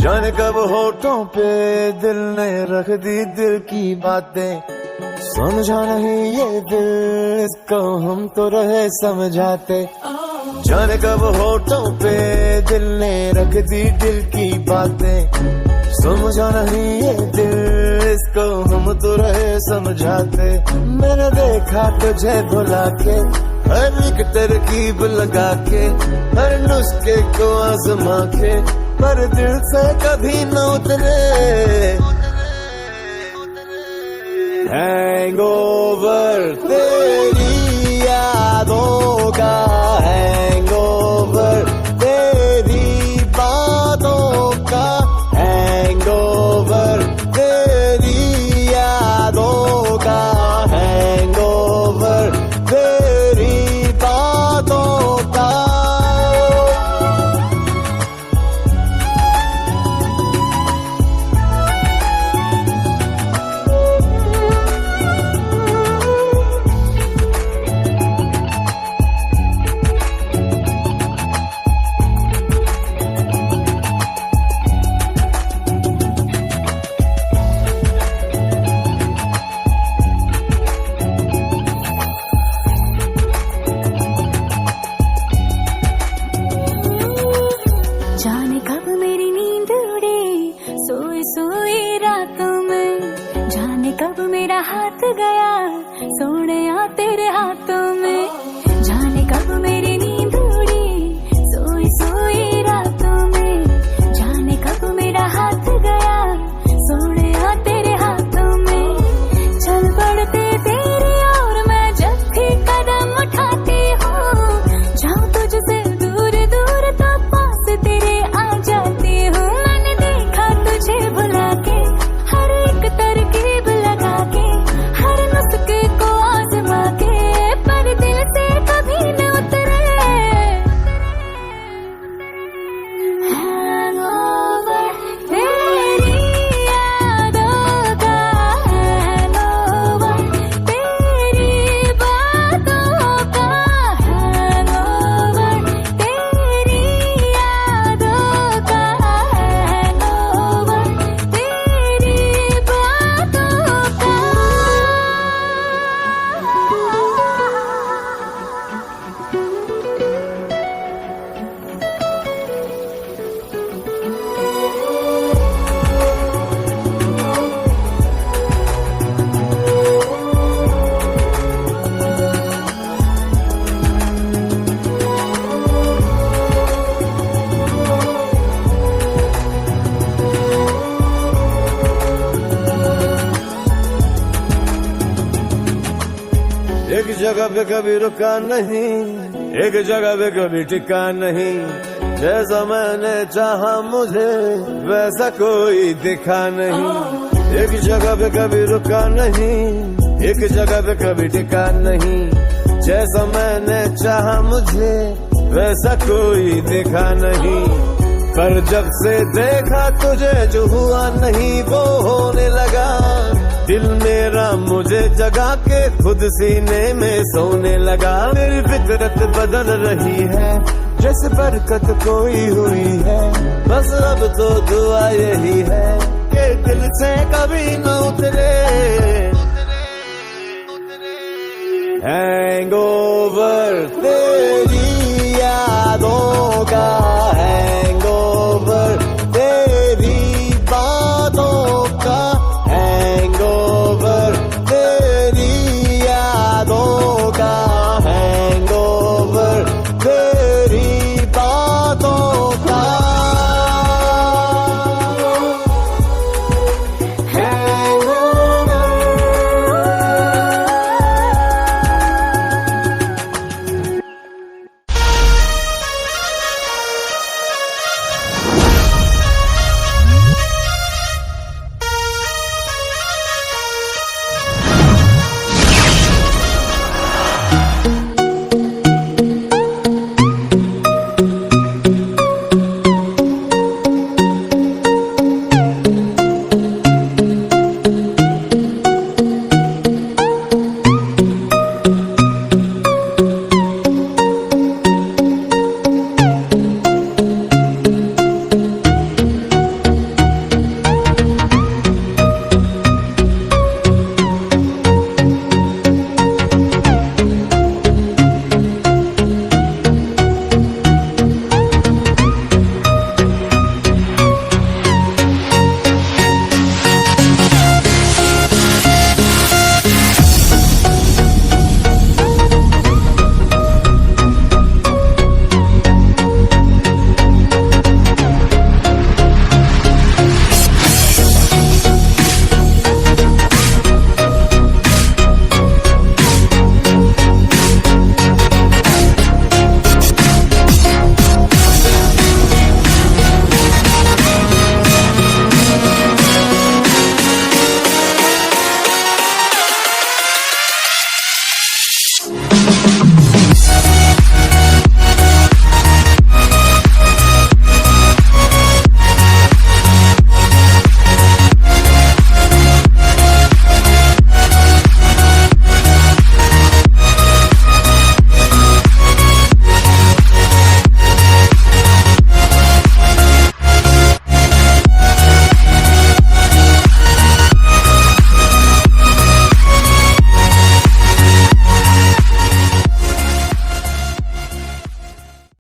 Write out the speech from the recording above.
जाने कब होठों पे दिल ने रख दी दिल की बातें, समझा नहीं ये दिल, इसको हम तो रहे समझाते। जाने कब होठों पे दिल ने रख दी दिल की बातें, समझा नहीं ये दिल, इसको हम तो रहे समझाते। मैंने देखा तुझे भुला के, हर एक तरकीब लगा के, हर नुस्खे को आजमा के, पर दिल से कभी न उतरे। हैंगओवर तेरी यादों का, हैंगओवर तेरी बातों का, हैंगओवर तेरी यादों का, हैंगओवर तेरी बातों का। जाने कब मेरी नींद उड़े सोई सोई रातों में, जाने कब मेरा हाथ गया सोने तेरे हाथों में। जाने कब मेरी नींद उड़ी सोई सोई रातों में, जाने कब मेरा हाथ गया सोने तेरे हाथों में। चल पड़ते तेरे और मैं जब भी कदम उठाती हूँ, जाऊँ तुझसे दूर दूर तो पास तेरे आ जाती हूँ। मैंने देखा तुझे भुला के, हर एक तरकीब लगा के, हर नुस्खे को आजमा के, पर दिल से कभी न उतरे। हैंगओवर तेरी यादों का, हैंगओवर तेरी बातों का, हैंगओवर तेरी यादों का, हैंगओवर तेरी बातों का। एक जगह पे कभी रुका नहीं, एक जगह पे कभी टिका नहीं, जैसा मैंने चाहा मुझे वैसा कोई दिखा नहीं। एक जगह पे कभी रुका नहीं, एक जगह पे कभी टिका नहीं, जैसा मैंने चाहा मुझे वैसा कोई दिखा नहीं। पर जब से देखा तुझे जो हुआ नहीं वो होने लगा, दिल मेरा मुझे जगा के खुद सीने में सोने लगा। मेरी फितरत बदल रही है जैसे बरकत कोई हुई है, बस अब तो दुआ यही है कि दिल से कभी न उतरे। हैंगओवर तेरी